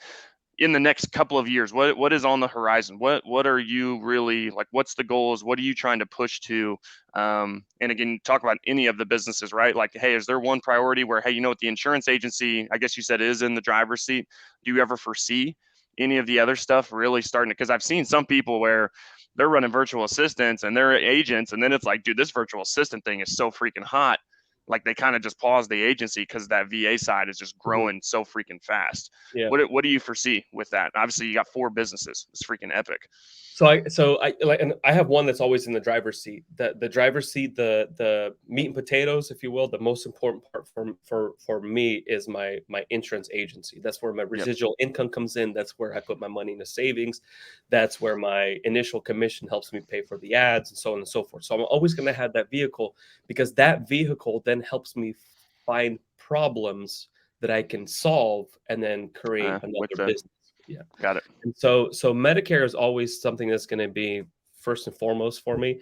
in the next couple of years, what is on the horizon? What are you really like? What's the goals? What are you trying to push to? And again, talk about any of the businesses, right? Like, hey, is there one priority where, hey, what, the insurance agency, I guess you said, is in the driver's seat? Do you ever foresee any of the other stuff really starting to? Because I've seen some people where they're running virtual assistants and they're agents, and then it's like, dude, this virtual assistant thing is so freaking hot. Like, they kind of just pause the agency because that VA side is just Mhm. growing so freaking fast. Yeah. What do you foresee with that? Obviously, you got four businesses. It's freaking epic. So I like, and I have one that's always in the driver's seat. The driver's seat, the meat and potatoes, if you will. The most important part for me is my insurance agency. That's where my Yep. residual income comes in. That's where I put my money into savings. That's where my initial commission helps me pay for the ads and so on and so forth. So I'm always going to have that vehicle, because that vehicle then helps me find problems that I can solve and then create another business. Yeah. Got it. And so Medicare is always something that's going to be first and foremost for me.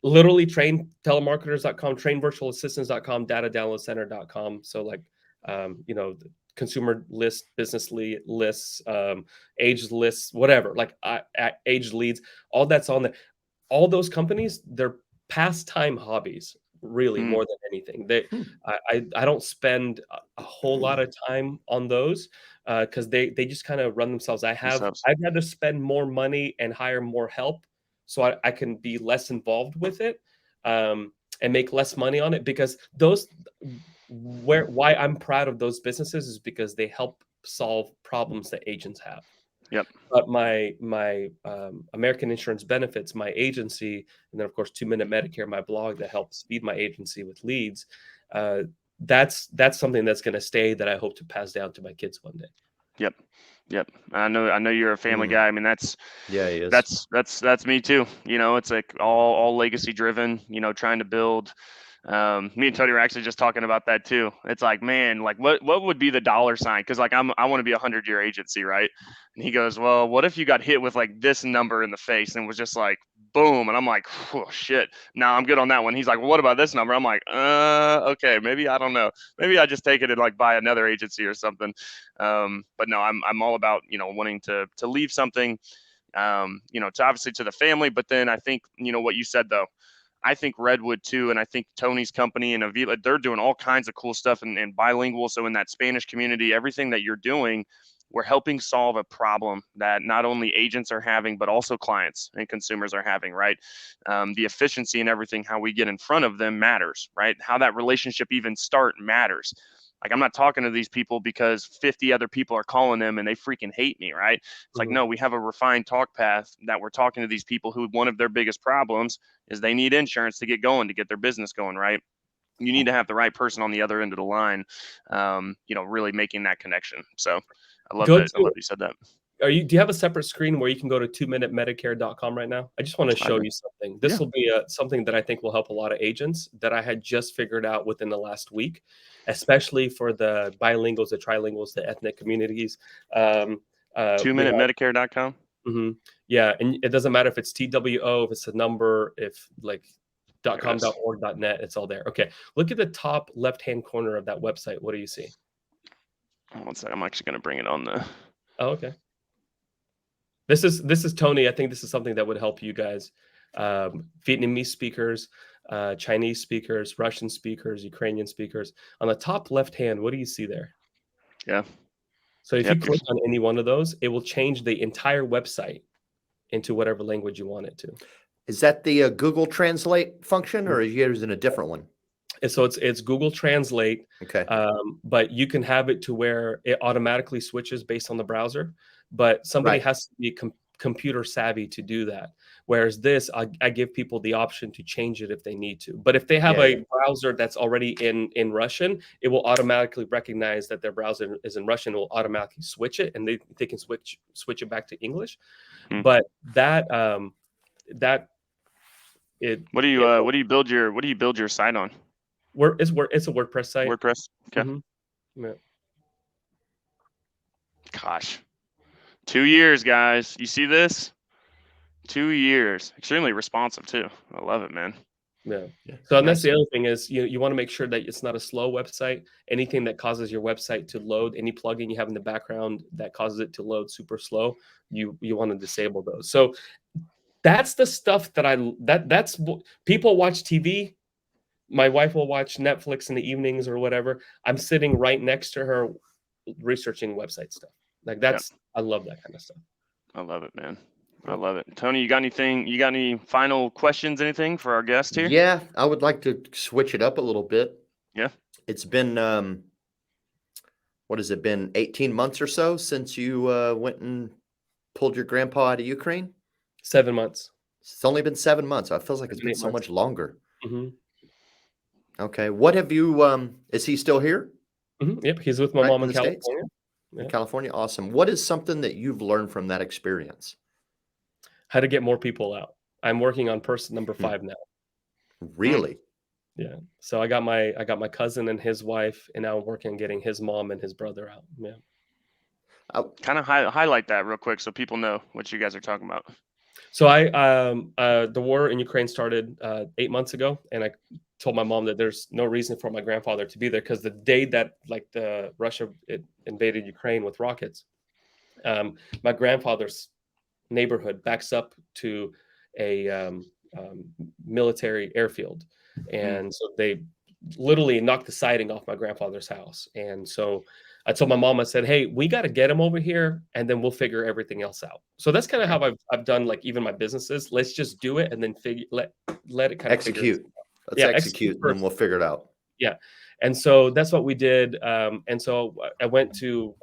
Literally train telemarketers.com, trainvirtualassistants.com, datadownloadcenter.com. So like, the consumer list, business lists, age lists, whatever, like age leads, all that's on there. All those companies, they're pastime hobbies, really, more than anything. I don't spend a whole lot of time on those because they just kind of run themselves. I'd rather spend more money and hire more help so I can be less involved with it and make less money on it, because why I'm proud of those businesses is because they help solve problems that agents have. Yep. But my American Insurance Benefits, my agency, and then of course 2 Minute Medicare, my blog that helps feed my agency with leads. That's something that's going to stay, that I hope to pass down to my kids one day. Yep. I know you're a family guy. I mean, he is. That's me too. It's like all legacy driven, trying to build. Me and Tony were actually just talking about that too. It's like, man, like what would be the dollar sign? Because like I want to be 100-year agency, right? And he goes, well, what if you got hit with like this number in the face and was just like boom? And I'm like, oh shit, now I'm good on that one. He's like, well, what about this number? I'm like, okay, maybe, I don't know, maybe I just take it and like buy another agency or something. But no, I'm all about wanting to leave something, to obviously to the family. But then I think what you said though. I think Redwood too, and I think Tony's company and Avila, they're doing all kinds of cool stuff and bilingual. So in that Spanish community, everything that you're doing, we're helping solve a problem that not only agents are having, but also clients and consumers are having, right? The efficiency and everything, how we get in front of them matters, right? How that relationship even start matters. Like, I'm not talking to these people because 50 other people are calling them and they freaking hate me, right? It's like, no, we have a refined talk path that we're talking to these people who one of their biggest problems is they need insurance to get going, to get their business going, right? You need to have the right person on the other end of the line, really making that connection. So I love that. I love you said that. Do you have a separate screen where you can go to 2minutemedicare.com right now? I just want to show you something. This will be something that I think will help a lot of agents that I had just figured out within the last week, especially for the bilinguals, the trilinguals, the ethnic communities. 2minutemedicare.com. Mm-hmm. Yeah. And it doesn't matter if it's TWO, if it's a number, if like .com, .org, .net, it's all there. Okay. Look at the top left-hand corner of that website. What do you see? One second. I'm actually going to bring it on the... Oh, okay. This is Tony. I think this is something that would help you guys. Vietnamese speakers, Chinese speakers, Russian speakers, Ukrainian speakers. On the top left hand, what do you see there? Yeah. So if you click on any one of those, it will change the entire website into whatever language you want it to. Is that the Google Translate function, or are you using a different one? And so it's Google Translate. Okay. But you can have it to where it automatically switches based on the browser. But somebody has to be computer savvy to do that. Whereas this, I give people the option to change it if they need to. But if they have a browser that's already in Russian, it will automatically recognize that their browser is in Russian. It will automatically switch it, and they can switch it back to English. But what do you build your site on? It's a WordPress site. WordPress. Okay. Mm-hmm. Yeah. Gosh. 2 years, guys. You see this? 2 years. Extremely responsive too. I love it, man. Yeah. So and that's the other thing is you want to make sure that it's not a slow website. Anything that causes your website to load, any plugin you have in the background that causes it to load super slow, you want to disable those. So that's the stuff that's people watch TV. My wife will watch Netflix in the evenings or whatever. I'm sitting right next to her researching website stuff. Like I love that kind of stuff. I love it, man. I love it. Tony, you got anything? You got any final questions, anything for our guest here? Yeah, I would like to switch it up a little bit. Yeah. It's been, what has it been, 18 months or so since you went and pulled your grandpa out of Ukraine? 7 months. It's only been 7 months. It feels like it's been so much longer. Mm-hmm. Okay. What have you, is he still here? Mm-hmm. Yep. He's with my mom in California. In California. Awesome. What is something that you've learned from that experience? How to get more people out. I'm working on person number 5 now. Really? Yeah. So I got my cousin and his wife, and now I'm working on getting his mom and his brother out. Yeah. Kind of highlight that real quick so people know what you guys are talking about. So the war in Ukraine started 8 months ago, and I told my mom that there's no reason for my grandfather to be there because the day that like the Russia invaded Ukraine with rockets, my grandfather's neighborhood backs up to a military airfield, and so they literally knocked the siding off my grandfather's house. And so I told my mom, I said, "Hey, we got to get him over here, and then we'll figure everything else out." So that's kind of how I've done like even my businesses. Let's just do it, and then let it kind of Execute. Let's Yeah, execute, and then first. we'll figure it out. Yeah, and so that's what we did. And so I went to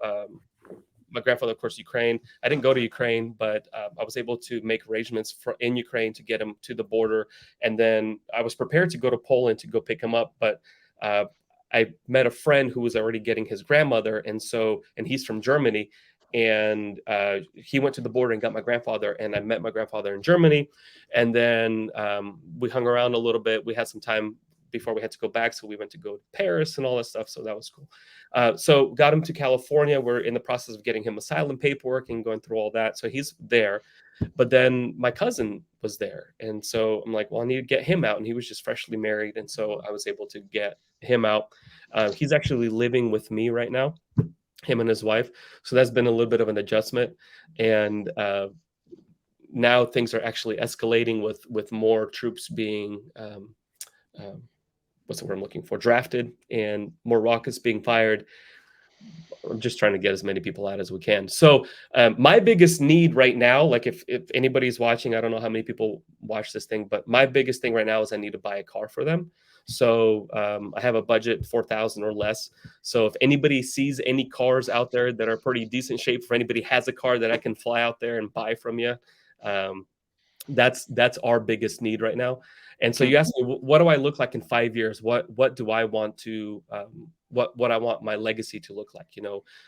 my grandfather, of course, Ukraine. I didn't go to Ukraine, but I was able to make arrangements in Ukraine to get him to the border. And then I was prepared to go to Poland to go pick him up, but uh, I met a friend who was already getting his grandmother, and he's from Germany, and he went to the border and got my grandfather, and I met my grandfather in Germany, and then we hung around a little bit. We had some time before we had to go back, so we went to go to Paris and all that stuff. So that was cool. So got him to California. We're in the process of getting him asylum paperwork and going through all that. So he's there. But then my cousin was there. And so I'm like, well, I need to get him out. And he was just freshly married. And so I was able to get him out. He's actually living with me right now, him and his wife. So that's been a little bit of an adjustment. And now things are actually escalating with more troops being what's the word I'm looking for? Drafted, and more rockets being fired. I'm just trying to get as many people out as we can. So my biggest need right now, like if anybody's watching, I don't know how many people watch this thing, but my biggest thing right now is I need to buy a car for them. So I have a budget 4,000 or less. So if anybody sees any cars out there that are pretty decent shape, for anybody has a car that I can fly out there and buy from you, that's our biggest need right now. And so you asked me, what do I look like in 5 years? What do I want to what I want my legacy to look like?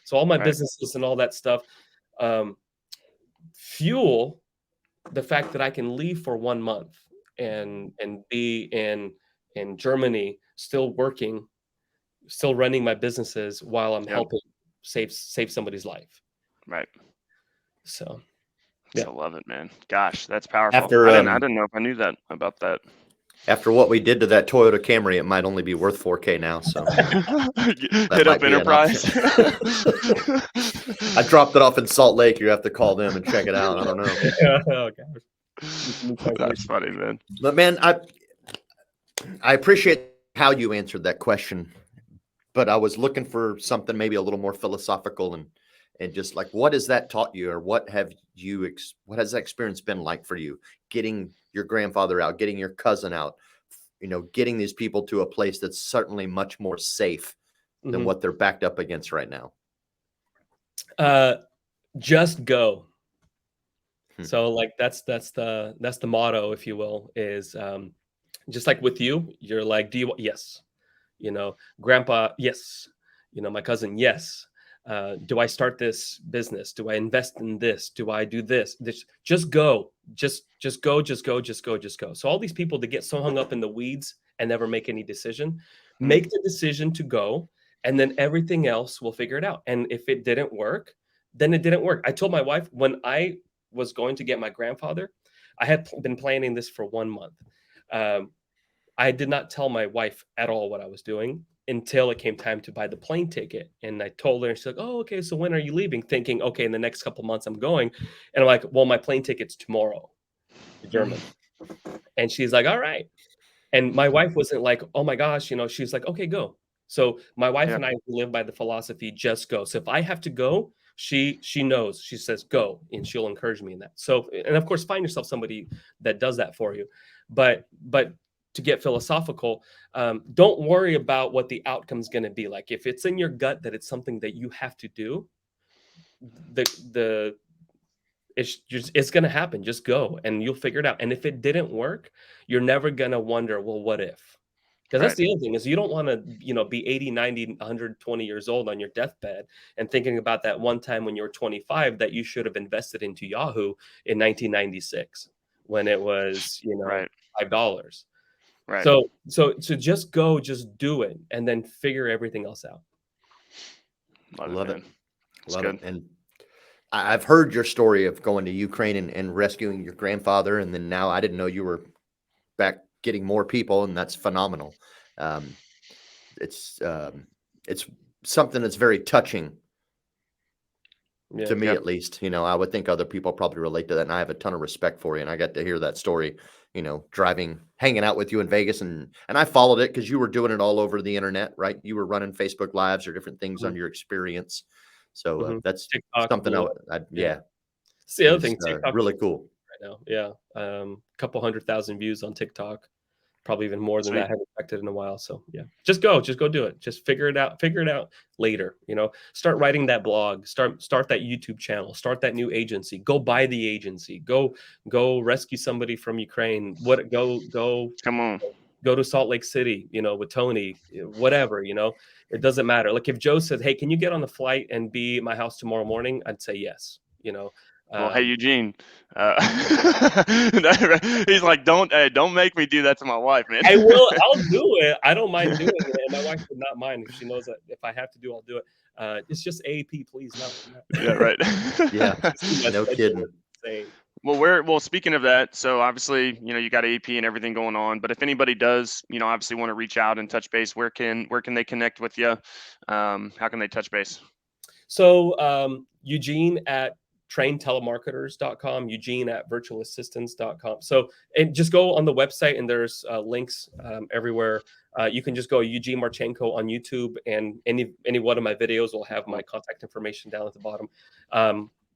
So all my businesses and all that stuff fuel the fact that I can leave for 1 month and be in Germany, still working, still running my businesses while I'm helping save somebody's life. Right. So I love it, man. Gosh, that's powerful. After, I didn't know if I knew that about that. After what we did to that Toyota Camry, it might only be worth $4,000 now. So Hit up Enterprise. I dropped it off in Salt Lake. You have to call them and check it out. I don't know. Oh, gosh. That's funny, man. But man, I appreciate how you answered that question, but I was looking for something maybe a little more philosophical and just like, what has that taught you, or what has that experience been like for you, getting your grandfather out, getting your cousin out, getting these people to a place that's certainly much more safe than what they're backed up against right now? Just go. So like that's the motto, if you will, is just like with you, you're like, do you want? Yes. Grandpa, yes. My cousin, yes. Do I start this business? Do I invest in this? Do I do this? Just go. Just go. So all these people that get so hung up in the weeds and never make any decision, make the decision to go, and then everything else will figure it out. And if it didn't work, then it didn't work. I told my wife when I was going to get my grandfather, I had been planning this for 1 month. I did not tell my wife at all what I was doing until it came time to buy the plane ticket. And I told her, and she's like, oh, okay, so when are you leaving? Thinking, okay, in the next couple months I'm going. And I'm like, well, my plane ticket's tomorrow to Germany. And she's like, all right. And my wife wasn't like, oh my gosh, she's like, okay, go. So my wife and I live by the philosophy, just go. So if I have to go, she knows, she says, go, and she'll encourage me in that. So, and of course, find yourself somebody that does that for you. But to get philosophical, don't worry about what the outcome's going to be. Like if it's in your gut that it's something that you have to do, it's going to happen. Just go and you'll figure it out. And if it didn't work, you're never going to wonder, well, what if? Because that's the other thing is you don't want to, be 80, 90, 120 years old on your deathbed and thinking about that one time when you were 25 that you should have invested into Yahoo in 1996 when it was, $5. Right. So just go, just do it, and then figure everything else out. Love it. Man. It's Love good. it. And I've heard your story of going to Ukraine and rescuing your grandfather, and then now I didn't know you were back getting more people, and that's phenomenal. Um, it's something that's very touching Yeah. to me, Yep. at least. I would think other people probably relate to that, and I have a ton of respect for you. And I got to hear that story, hanging out with you in Vegas, and I followed it because you were doing it all over the internet, right? You were running Facebook Lives or different things on your experience. So Mhm. that's TikTok something blew up. yeah, It's the it other was thing. TikTok really cool. right now. Yeah. Couple 100,000 views on TikTok. Probably even more than Sweet. that. I haven't checked it in a while. So yeah, just go do it. Just figure it out. Figure it out later. Start writing that blog. Start that YouTube channel. Start that new agency. Go buy the agency. Go rescue somebody from Ukraine. Come on. Go to Salt Lake City. With Tony. Whatever. It doesn't matter. Like if Joe said, "Hey, can you get on the flight and be at my house tomorrow morning?" I'd say yes. Well, hey Eugene, he's like, don't make me do that to my wife, man. I will. I'll do it. I don't mind doing it, and my wife would not mind if she knows that if I have to do, I'll do it. It's just AAP, please. No. Yeah, right. Yeah, My no schedule kidding. is insane. Well, speaking of that, so obviously, you got AP and everything going on, but if anybody does, obviously want to reach out and touch base, where can they connect with you? How can they touch base? So Eugene at traintelemarketers.com, Eugene at virtualassistants.com. So, and just go on the website and there's links everywhere. You can just go Eugene Marchenko on YouTube, and any one of my videos will have my contact information down at the bottom.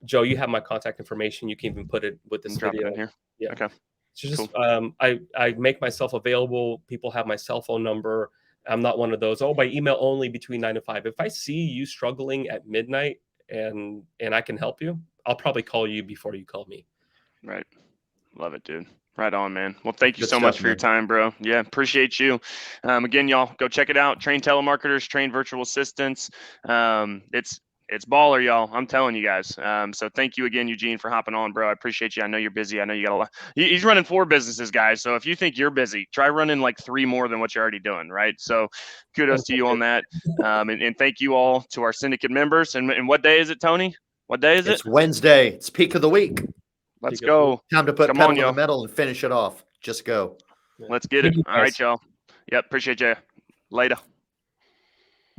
Joe, you have my contact information. You can even put it with this Drop it video. in here. Yeah. Okay. So just Cool. I make myself available. People have my cell phone number. I'm not one of those, by email only between 9 and 5. If I see you struggling at midnight and I can help you, I'll probably call you before you call me. Right. Love it, dude. Right on, man. Well, thank you Good so much stuff, for your man. time, bro. Yeah, appreciate you. Again, y'all go check it out. Train telemarketers, train virtual assistants. It's baller, y'all. I'm telling you guys. So thank you again, Eugene, for hopping on, bro. I appreciate you. I know you're busy. I know you got a lot. He's running 4 businesses, guys. So if you think you're busy, try running like 3 more than what you're already doing, right? So kudos to you on that. And thank you all to our syndicate members. And what day is it, Tony? What day is it? It's Wednesday. It's peak of the week. Let's go. Time to put Come pedal on, to the y'all. metal and finish it off. Just go. Let's get it. All right, y'all. Yep. Appreciate you. Later.